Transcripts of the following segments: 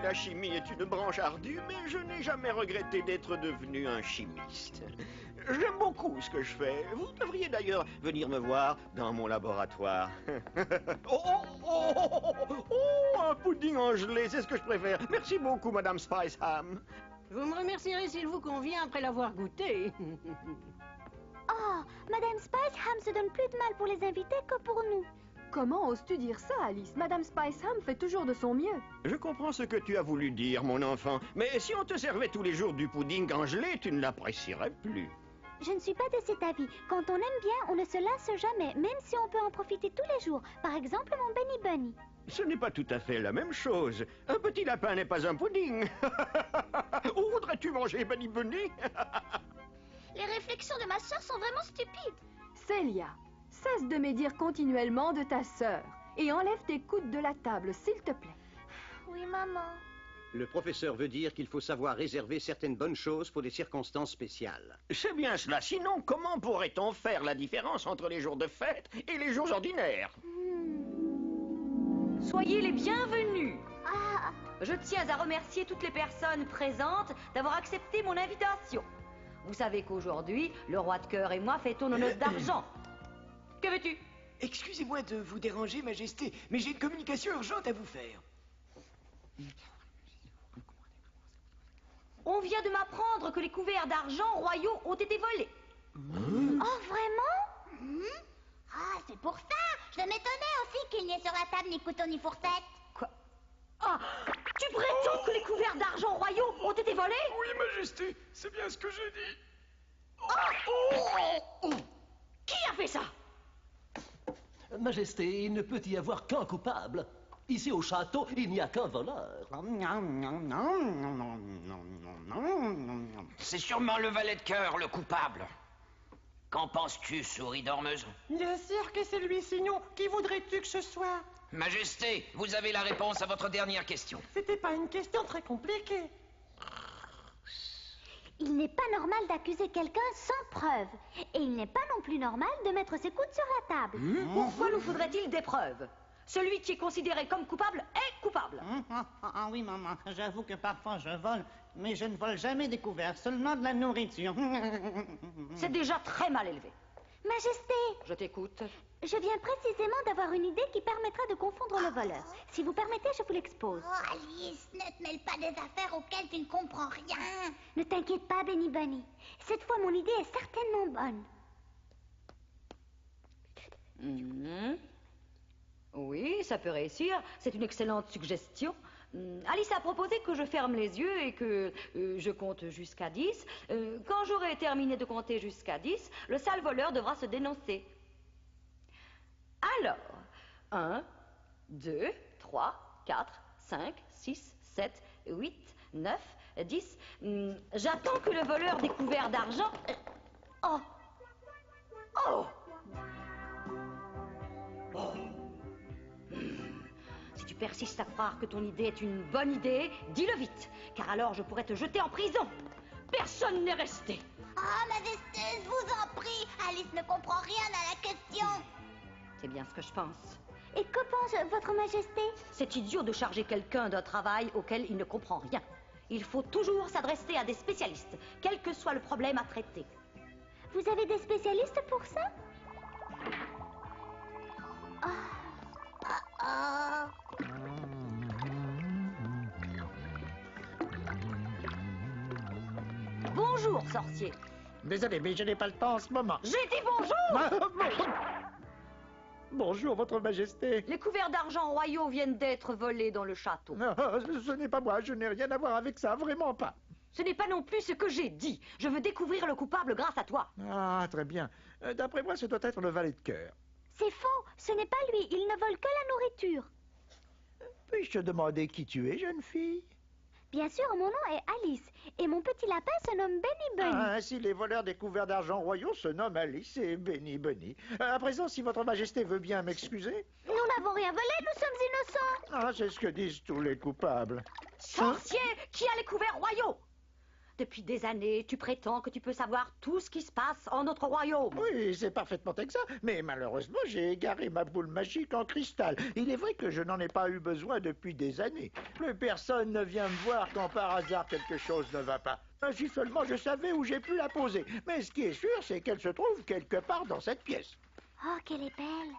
la chimie est une branche ardue, mais je n'ai jamais regretté d'être devenu un chimiste. J'aime beaucoup ce que je fais. Vous devriez d'ailleurs venir me voir dans mon laboratoire. Oh, un pudding en gelée, c'est ce que je préfère. Merci beaucoup, Madame Spiceham. Vous me remercierez s'il vous convient après l'avoir goûté. Oh, Madame Spiceham se donne plus de mal pour les invités que pour nous. Comment oses-tu dire ça, Alice? Madame Spiceham fait toujours de son mieux. Je comprends ce que tu as voulu dire, mon enfant. Mais si on te servait tous les jours du pudding en gelée, tu ne l'apprécierais plus. Je ne suis pas de cet avis. Quand on aime bien, on ne se lasse jamais, même si on peut en profiter tous les jours. Par exemple, mon Benny Bunny. Ce n'est pas tout à fait la même chose. Un petit lapin n'est pas un pudding. Où voudrais-tu manger, Benny Bunny? Les réflexions de ma sœur sont vraiment stupides. Célia, cesse de médire continuellement de ta sœur et enlève tes coudes de la table, s'il te plaît. Oui, maman. Le professeur veut dire qu'il faut savoir réserver certaines bonnes choses pour des circonstances spéciales. C'est bien cela. Sinon, comment pourrait-on faire la différence entre les jours de fête et les jours ordinaires? Soyez les bienvenus. Ah, Je tiens à remercier toutes les personnes présentes d'avoir accepté mon invitation. Vous savez qu'aujourd'hui, le roi de cœur et moi fêtons nos noces d'argent. Que veux-tu? Excusez-moi de vous déranger, Majesté, mais j'ai une communication urgente à vous faire. On vient de m'apprendre que les couverts d'argent royaux ont été volés. oh vraiment? Ah, c'est pour ça. Je m'étonnais aussi qu'il n'y ait sur la table ni couteau ni fourchette. Quoi? Ah! Tu prétends que les couverts d'argent royaux ont été volés? Oui, Majesté, c'est bien ce que j'ai dit. Qui a fait ça? Majesté, il ne peut y avoir qu'un coupable. Ici au château, il n'y a qu'un voleur. C'est sûrement le valet de cœur, le coupable. Qu'en penses-tu, souris dormeuse? Bien sûr que c'est lui, sinon, qui voudrais-tu que ce soit? Majesté, vous avez la réponse à votre dernière question. C'était pas une question très compliquée. Il n'est pas normal d'accuser quelqu'un sans preuve. Et il n'est pas non plus normal de mettre ses coudes sur la table. Pourquoi nous faudrait-il des preuves? Celui qui est considéré comme coupable est coupable. Ah oui, maman, j'avoue que parfois je vole, mais je ne vole jamais des couverts, seulement de la nourriture. C'est déjà très mal élevé. Majesté, Je t'écoute. je viens précisément d'avoir une idée qui permettra de confondre le voleur. Si vous permettez, je vous l'expose. Oh, Alice, ne te mêle pas des affaires auxquelles tu ne comprends rien. Ne t'inquiète pas, Benny Bunny. Cette fois, mon idée est certainement bonne. Oui, ça peut réussir. C'est une excellente suggestion. Alice a proposé que je ferme les yeux et que je compte jusqu'à 10. Quand j'aurai terminé de compter jusqu'à 10, le sale voleur devra se dénoncer. Alors, 1, 2, 3, 4, 5, 6, 7, 8, 9, 10. J'attends que le voleur des couverts d'argent... Oh! Oh! Oh! Si tu persistes à croire que ton idée est une bonne idée, dis-le vite, car alors je pourrais te jeter en prison. Personne n'est resté. Oh, Majesté, je vous en prie. Alice ne comprend rien à la question. C'est bien ce que je pense. Et que pense votre Majesté? C'est idiot de charger quelqu'un d'un travail auquel il ne comprend rien. Il faut toujours s'adresser à des spécialistes, quel que soit le problème à traiter. Vous avez des spécialistes pour ça? Bonjour, sorcier. Désolé, mais je n'ai pas le temps en ce moment. J'ai dit bonjour! Bonjour, votre majesté. Les couverts d'argent royaux viennent d'être volés dans le château. Non, ce n'est pas moi, je n'ai rien à voir avec ça, vraiment pas. Ce n'est pas non plus ce que j'ai dit. Je veux découvrir le coupable grâce à toi. Ah, très bien. D'après moi, ce doit être le valet de cœur. C'est faux, ce n'est pas lui, il ne vole que la nourriture. Puis-je te demander qui tu es, jeune fille? Bien sûr, mon nom est Alice, et mon petit lapin se nomme Benny Bunny. Ah, ainsi, les voleurs des couverts d'argent royaux se nomment Alice et Benny Bunny. À présent, si votre majesté veut bien m'excuser... Nous n'avons rien volé, nous sommes innocents. Ah, c'est ce que disent tous les coupables. Sorcier, qui a les couverts royaux? Depuis des années, tu prétends que tu peux savoir tout ce qui se passe en notre royaume. Oui, c'est parfaitement exact. Mais malheureusement, j'ai égaré ma boule magique en cristal. Il est vrai que je n'en ai pas eu besoin depuis des années. Plus personne ne vient me voir quand par hasard quelque chose ne va pas. Si seulement je savais où j'ai pu la poser. Mais ce qui est sûr, c'est qu'elle se trouve quelque part dans cette pièce. Oh, qu'elle est belle.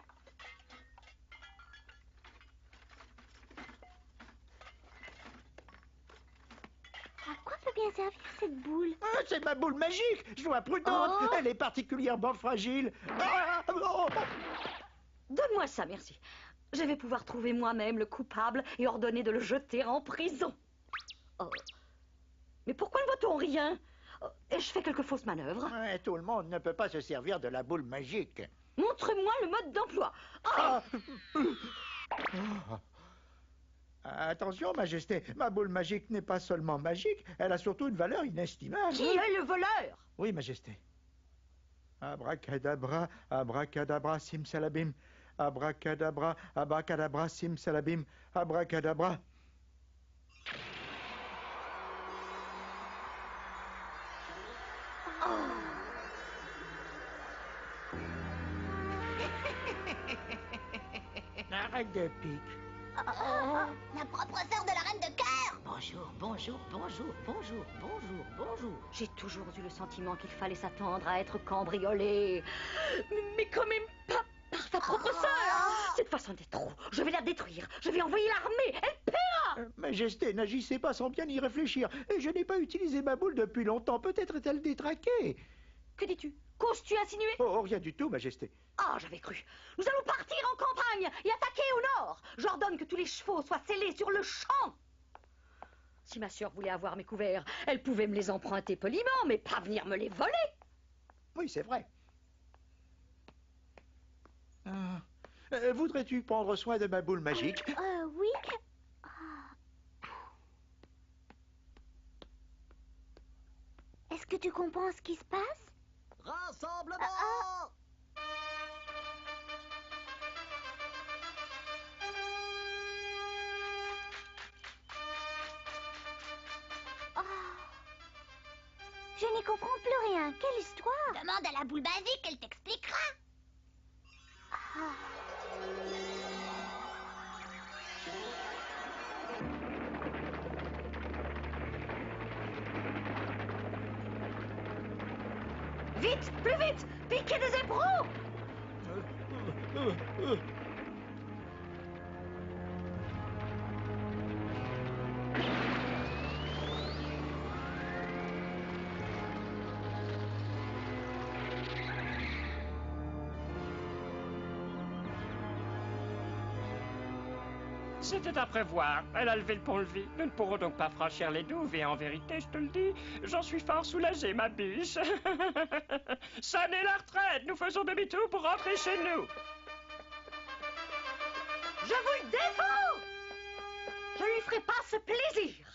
À quoi peut bien servir cette boule? Ah, c'est ma boule magique. Sois prudente. Oh. Elle est particulièrement fragile. Ah, oh. Donne-moi ça, merci. Je vais pouvoir trouver moi-même le coupable et ordonner de le jeter en prison. Oh. Mais pourquoi ne voit-on rien? Ai-je fait quelques fausses manœuvres? Ouais, tout le monde ne peut pas se servir de la boule magique. Montre-moi le mode d'emploi. Ah. Attention, Majesté, ma boule magique n'est pas seulement magique, elle a surtout une valeur inestimable. Qui est le voleur? Oui, Majesté. Abracadabra, abracadabra, simsalabim. Abracadabra, abracadabra, simsalabim. Abracadabra. Arrête de pique. La propre sœur de la reine de cœur. Bonjour, bonjour, bonjour, bonjour, bonjour, bonjour. J'ai toujours eu le sentiment qu'il fallait s'attendre à être cambriolé. Mais quand même pas par sa propre sœur. Cette façon d'être trop. Je vais la détruire. Je vais envoyer l'armée. Elle paiera. Majesté, n'agissez pas sans bien y réfléchir. Et je n'ai pas utilisé ma boule depuis longtemps. Peut-être est-elle détraquée. Que dis-tu? Qu'oses-tu insinuer? Oh, rien du tout, Majesté. Ah, j'avais cru. Nous allons partir en campagne et attaquer au nord. J'ordonne que tous les chevaux soient scellés sur le champ. Si ma sœur voulait avoir mes couverts, elle pouvait me les emprunter poliment, mais pas venir me les voler. Oui, c'est vrai. Voudrais-tu prendre soin de ma boule magique? Oui. Est-ce que tu comprends ce qui se passe? Rassemblement! Je n'y comprends plus rien. Quelle histoire? Demande à la boule basique, elle t'expliquera. Vite, plus vite! Piquez des éperons! C'était à prévoir. Elle a levé le pont-levis. Nous ne pourrons donc pas franchir les douves et en vérité, je te le dis, j'en suis fort soulagé, ma biche. Ça n'est la retraite. Nous faisons demi-tour pour rentrer chez nous. Je vous le défends! Je lui ferai pas ce plaisir.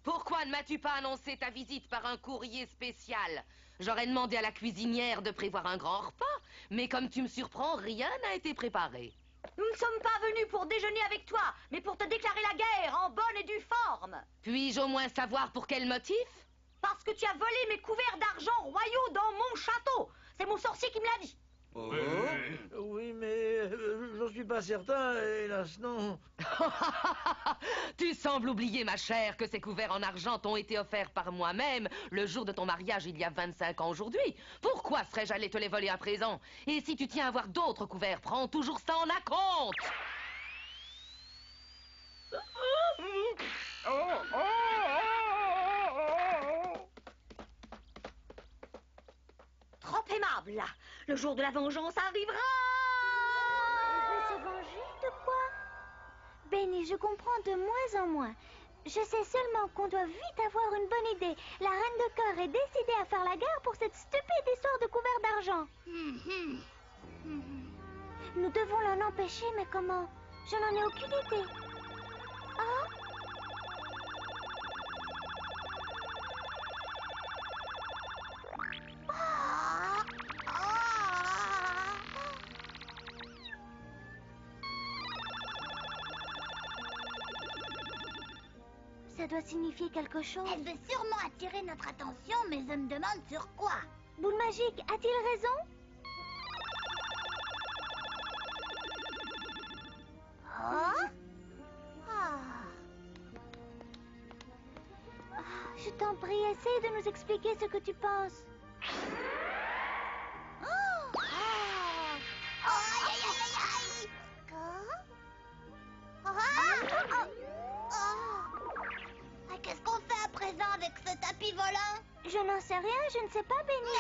Pourquoi ne m'as-tu pas annoncé ta visite par un courrier spécial? J'aurais demandé à la cuisinière de prévoir un grand repas, mais comme tu me surprends, rien n'a été préparé. Nous ne sommes pas venus pour déjeuner avec toi, mais pour te déclarer la guerre en bonne et due forme. Puis-je au moins savoir pour quel motif? Parce que tu as volé mes couverts d'argent royaux dans mon château. C'est mon sorcier qui me l'a dit. Oui, mais j'en suis pas certain, hélas, non. Tu sembles oublier, ma chère, que ces couverts en argent t'ont été offerts par moi-même le jour de ton mariage il y a 25 ans aujourd'hui. Pourquoi serais-je allé te les voler à présent? Et si tu tiens à avoir d'autres couverts, prends toujours ça en acompte. Trop aimable, là. Le jour de la vengeance arrivera. Il veut se venger de quoi? Benny, je comprends de moins en moins. Je sais seulement qu'on doit vite avoir une bonne idée. La reine de cœur est décidée à faire la guerre pour cette stupide histoire de couvert d'argent. Nous devons l'en empêcher, mais comment? Je n'en ai aucune idée. Ah? Ça ça doit signifier quelque chose. Elle veut sûrement attirer notre attention, mais je me demande sur quoi. Boule magique, a-t-il raison? Oh? Je t'en prie, essaye de nous expliquer ce que tu penses. Qu'est-ce qu'on fait à présent avec ce tapis volant? Je n'en sais rien, je ne sais pas, Benny.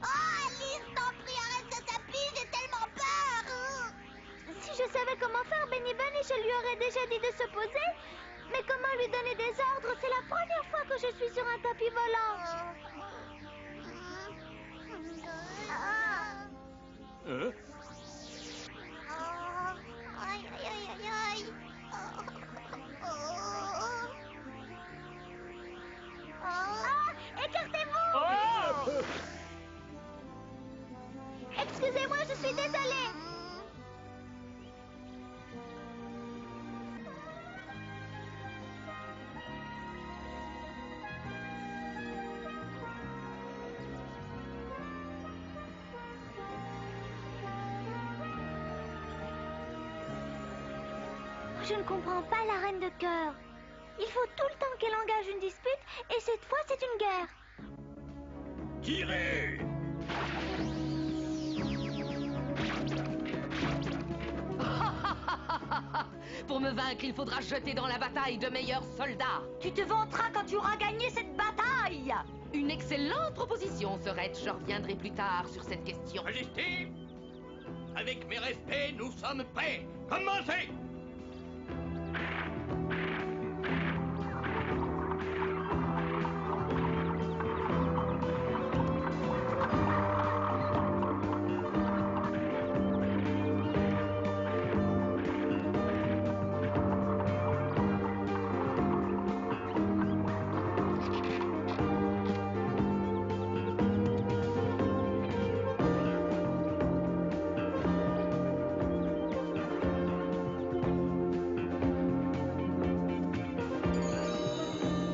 Alice, t'en prie, arrête ce tapis, j'ai tellement peur. Si je savais comment faire, Benny Bunny, je lui aurais déjà dit de se poser. Mais comment lui donner des ordres? C'est la première fois que je suis sur un tapis volant. Aïe, aïe, aïe, aïe, aïe. Écartez-vous! Excusez-moi, je suis désolée. Je ne comprends pas la reine de cœur. Il faut tout le temps qu'elle engage une dispute, et cette fois, c'est une guerre. Tirez! Pour me vaincre, il faudra jeter dans la bataille de meilleurs soldats. Tu te vanteras quand tu auras gagné cette bataille. Une excellente proposition, Sorette. Je reviendrai plus tard sur cette question. Majesté, avec mes respects, nous sommes prêts. Commencez!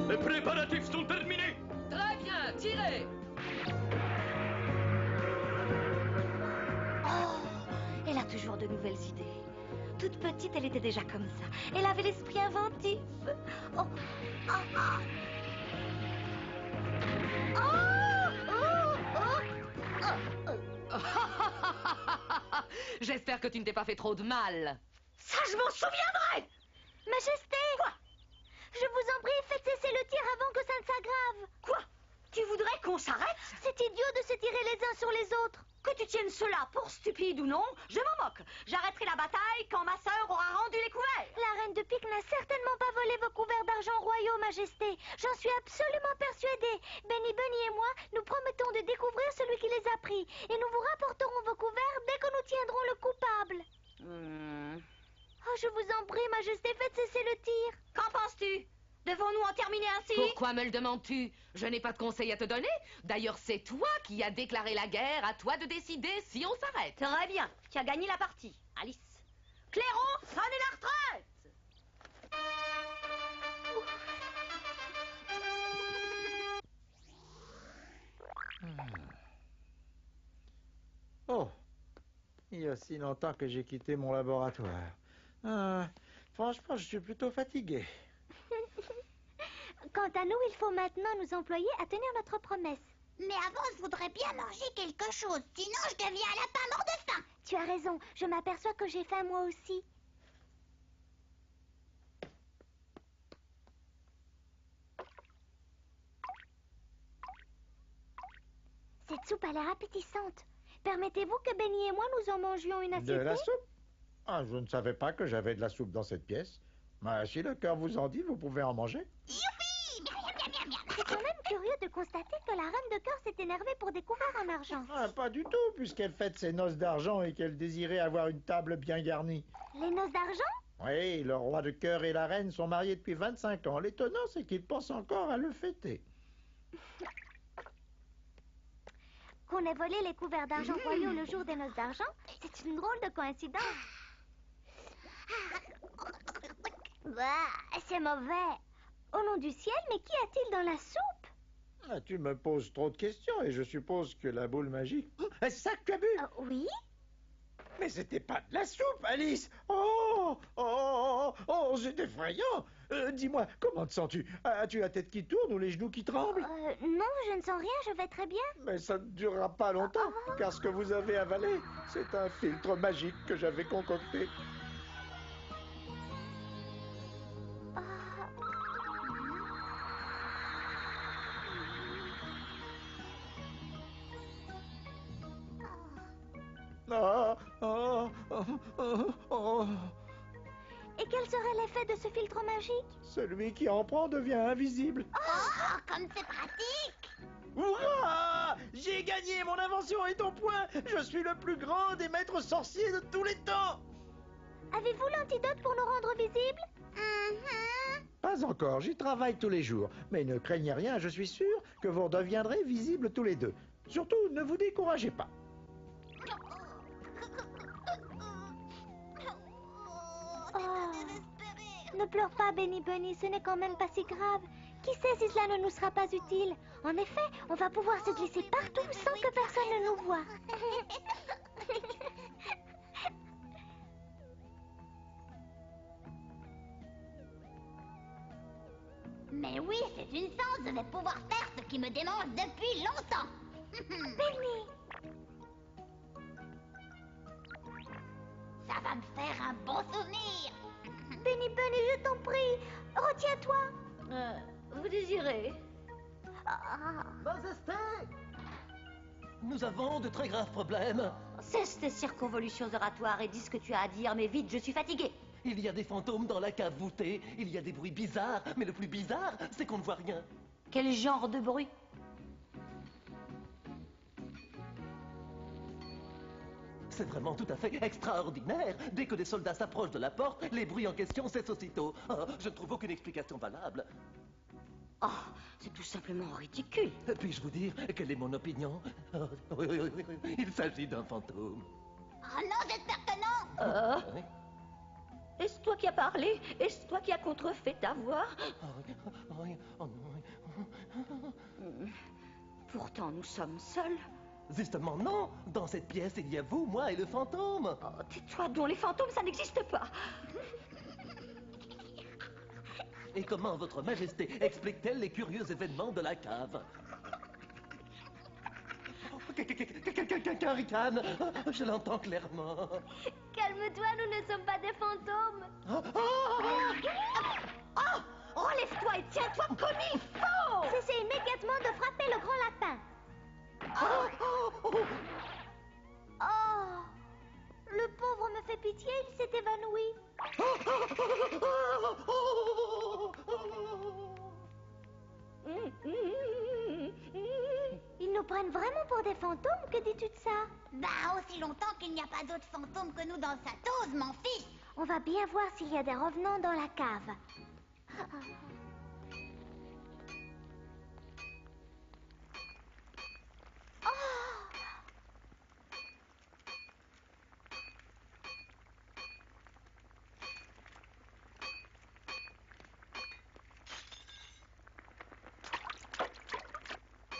Les préparatifs sont terminés. Très bien, tirez. Elle a toujours de nouvelles idées. Toute petite, elle était déjà comme ça. Elle avait l'esprit inventif. Oh. Ah, ah. J'espère que tu ne t'es pas fait trop de mal. Ça, je m'en souviendrai. Majesté! Quoi? Je vous en prie, faites cesser le tir avant que ça ne s'aggrave. Quoi? Tu voudrais qu'on s'arrête? C'est idiot de se tirer les uns sur les autres. Que tu tiennes cela pour stupide ou non, je m'en moque. J'arrêterai la bataille quand ma sœur aura rendu les couverts. La reine de pique n'a certainement pas volé vos couverts d'argent royaux, Majesté. J'en suis absolument persuadée. Benny Bunny et moi, nous promettons de découvrir celui qui les a pris. Et nous vous rapporterons vos couverts dès que nous tiendrons le coupable. Oh, je vous en prie, Majesté, faites cesser le tir. Qu'en penses-tu? Devons-nous en terminer ainsi? Pourquoi me le demandes-tu? Je n'ai pas de conseil à te donner. D'ailleurs, c'est toi qui as déclaré la guerre. À toi de décider si on s'arrête. Très bien, tu as gagné la partie. Alice. Clairon, sonnez la retraite! Oh, il y a si longtemps que j'ai quitté mon laboratoire. Franchement, je suis plutôt fatigué. Quant à nous, il faut maintenant nous employer à tenir notre promesse. Mais avant, je voudrais bien manger quelque chose, sinon je deviens un lapin mort de faim. Tu as raison, je m'aperçois que j'ai faim moi aussi. Cette soupe a l'air appétissante. Permettez-vous que Benny et moi nous en mangions une assiette? De la soupe? Ah, je ne savais pas que j'avais de la soupe dans cette pièce. Mais si le cœur vous en dit, vous pouvez en manger. Youpi! Miam, miam, miam, miam. C'est quand même curieux de constater que la reine de cœur s'est énervée pour des couverts en argent. Ah, pas du tout, puisqu'elle fête ses noces d'argent et qu'elle désirait avoir une table bien garnie. Les noces d'argent? Oui, le roi de cœur et la reine sont mariés depuis 25 ans. L'étonnant, c'est qu'ils pensent encore à le fêter. Qu'on ait volé les couverts d'argent royaux le jour des noces d'argent, c'est une drôle de coïncidence. Bah, c'est mauvais. Au nom du ciel, mais qu'y a-t-il dans la soupe? Ah, tu me poses trop de questions et je suppose que la boule magique... C'est ça que tu as bu? Oui. Mais c'était pas de la soupe, Alice! Oh! Oh! Oh! C'est effrayant! Dis-moi, comment te sens-tu? As-tu la tête qui tourne ou les genoux qui tremblent? Non, je ne sens rien, je vais très bien. Mais ça ne durera pas longtemps, car ce que vous avez avalé, c'est un filtre magique que j'avais concocté. Oh, oh, oh, oh, oh. Et quel serait l'effet de ce filtre magique? Celui qui en prend devient invisible. Oh, comme c'est pratique! Hurrah! J'ai gagné, mon invention est au point. Je suis le plus grand des maîtres sorciers de tous les temps. Avez-vous l'antidote pour nous rendre visibles? Pas encore, j'y travaille tous les jours. Mais ne craignez rien, je suis sûr que vous redeviendrez visibles tous les deux. Surtout, ne vous découragez pas. Ne pleure pas, Benny Bunny, ce n'est quand même pas si grave. Qui sait si cela ne nous sera pas utile? En effet, on va pouvoir se glisser partout sans que personne ne nous voie. Mais oui, c'est une chance, je vais pouvoir faire ce qui me démange depuis longtemps. Benny! Ça va me faire un bon souvenir. Benny Bunny, je t'en prie, retiens-toi. Vous désirez? Majesté! Nous avons de très graves problèmes. Cesse tes circonvolutions oratoires et dis ce que tu as à dire, mais vite, je suis fatiguée. Il y a des fantômes dans la cave voûtée, il y a des bruits bizarres, mais le plus bizarre, c'est qu'on ne voit rien. Quel genre de bruit? C'est vraiment tout à fait extraordinaire. Dès que des soldats s'approchent de la porte, les bruits en question cessent aussitôt. Oh, je ne trouve aucune explication valable. Oh, c'est tout simplement ridicule. Puis-je vous dire quelle est mon opinion? Oh, oui, oui, oui, oui, il s'agit d'un fantôme. Oh non, j'espère que non. Oui. Est-ce toi qui as parlé? Est-ce toi qui as contrefait ta voix? Oui, oh non. Pourtant, nous sommes seuls. Justement, non. Dans cette pièce, il y a vous, moi et le fantôme. Oh, tais-toi donc, les fantômes, ça n'existe pas. Et comment votre majesté explique-t-elle les curieux événements de la cave? Quelqu'un ricane. Je l'entends clairement. Calme-toi, nous ne sommes pas des fantômes. Relève-toi et tiens-toi comme il faut. Cessez immédiatement de frapper le grand lapin. Oh, le pauvre me fait pitié, il s'est évanoui. Ils nous prennent vraiment pour des fantômes, que dis-tu de ça? Bah, aussi longtemps qu'il n'y a pas d'autres fantômes que nous dans le château, je m'en fiche. On va bien voir s'il y a des revenants dans la cave.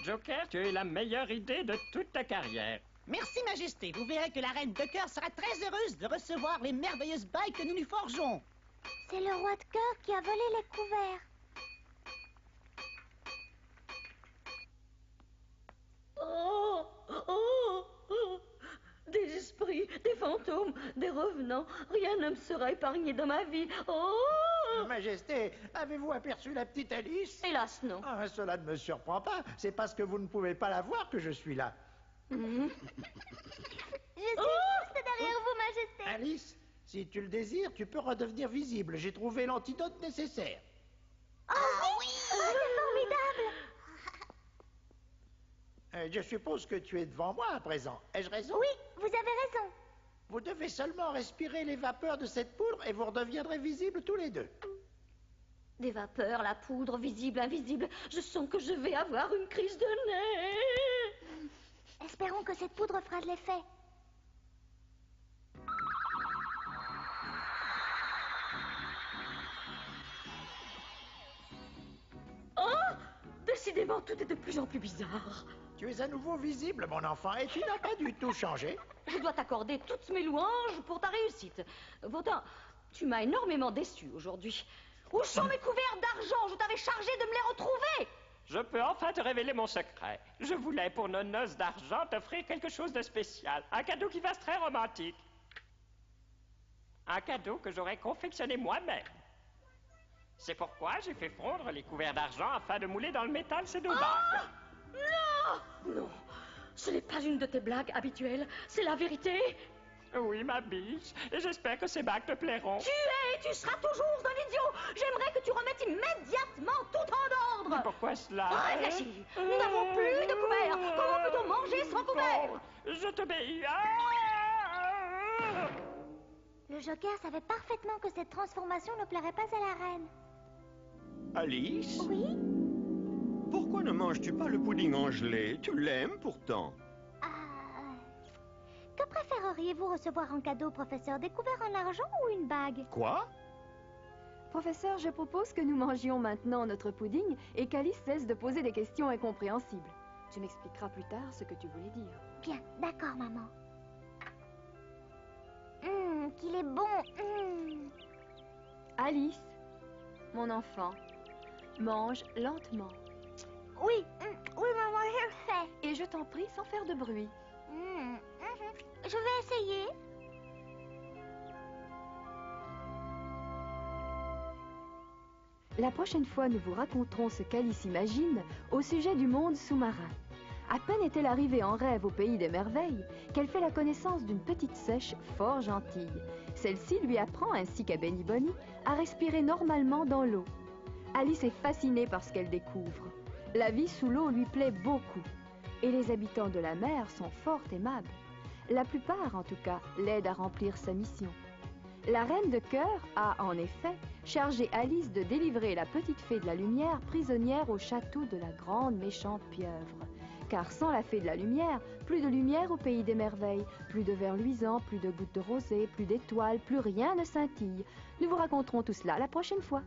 Joker, tu as eu la meilleure idée de toute ta carrière. Merci, Majesté. Vous verrez que la reine de cœur sera très heureuse de recevoir les merveilleuses bagues que nous lui forgeons. C'est le roi de cœur qui a volé les couverts. Des esprits, des fantômes, des revenants. Rien ne me sera épargné dans ma vie. Majesté, avez-vous aperçu la petite Alice? Hélas, non. Ah, cela ne me surprend pas. C'est parce que vous ne pouvez pas la voir que je suis là. Je suis juste derrière vous, Majesté. Alice, si tu le désires, tu peux redevenir visible. J'ai trouvé l'antidote nécessaire. Oh oui, c'est formidable. Je suppose que tu es devant moi à présent. Ai-je raison? Oui, vous avez raison. Vous devez seulement respirer les vapeurs de cette poudre et vous redeviendrez visibles tous les deux. Des vapeurs, la poudre, visible, invisible. Je sens que je vais avoir une crise de nez. Espérons que cette poudre fera de l'effet. Décidément, tout est de plus en plus bizarre. Tu es à nouveau visible, mon enfant, et tu n'as pas du tout changé. Je dois t'accorder toutes mes louanges pour ta réussite. Pourtant, tu m'as énormément déçu aujourd'hui. Où sont mes couverts d'argent? Je t'avais chargé de me les retrouver. Je peux enfin te révéler mon secret. Je voulais, pour nos noces d'argent, t'offrir quelque chose de spécial. Un cadeau qui fasse très romantique. Un cadeau que j'aurais confectionné moi-même. C'est pourquoi j'ai fait fondre les couverts d'argent afin de mouler dans le métal ces deux bagues. Non! Non, ce n'est pas une de tes blagues habituelles, c'est la vérité. Oui, ma biche, et j'espère que ces bagues te plairont. Tu seras toujours un idiot. J'aimerais que tu remettes immédiatement tout en ordre. Mais pourquoi cela? Réfléchis, nous n'avons plus de couverts. Comment peut-on manger sans couvert? Je t'obéis. Le Joker savait parfaitement que cette transformation ne plairait pas à la reine. Alice? Oui? Pourquoi ne manges-tu pas le pudding en gelée? Tu l'aimes pourtant. Que préféreriez-vous recevoir en cadeau, professeur? Des couverts en argent ou une bague? Quoi? Professeur, je propose que nous mangions maintenant notre pudding et qu'Alice cesse de poser des questions incompréhensibles. Tu m'expliqueras plus tard ce que tu voulais dire. Bien, d'accord, maman. Qu'il est bon. Alice, mon enfant, mange lentement. Oui, oui, maman, je le fais. Et je t'en prie, sans faire de bruit. Je vais essayer. La prochaine fois, nous vous raconterons ce qu'Alice imagine au sujet du monde sous-marin. À peine est-elle arrivée en rêve au pays des merveilles qu'elle fait la connaissance d'une petite sèche fort gentille. Celle-ci lui apprend, ainsi qu'à Benny Bunny, à respirer normalement dans l'eau. Alice est fascinée par ce qu'elle découvre. La vie sous l'eau lui plaît beaucoup. Et les habitants de la mer sont fort aimables. La plupart, en tout cas, l'aident à remplir sa mission. La reine de cœur a, en effet, chargé Alice de délivrer la petite fée de la lumière prisonnière au château de la grande méchante pieuvre. Car sans la fée de la lumière, plus de lumière au pays des merveilles, plus de vers luisants, plus de gouttes de rosée, plus d'étoiles, plus rien ne scintille. Nous vous raconterons tout cela la prochaine fois.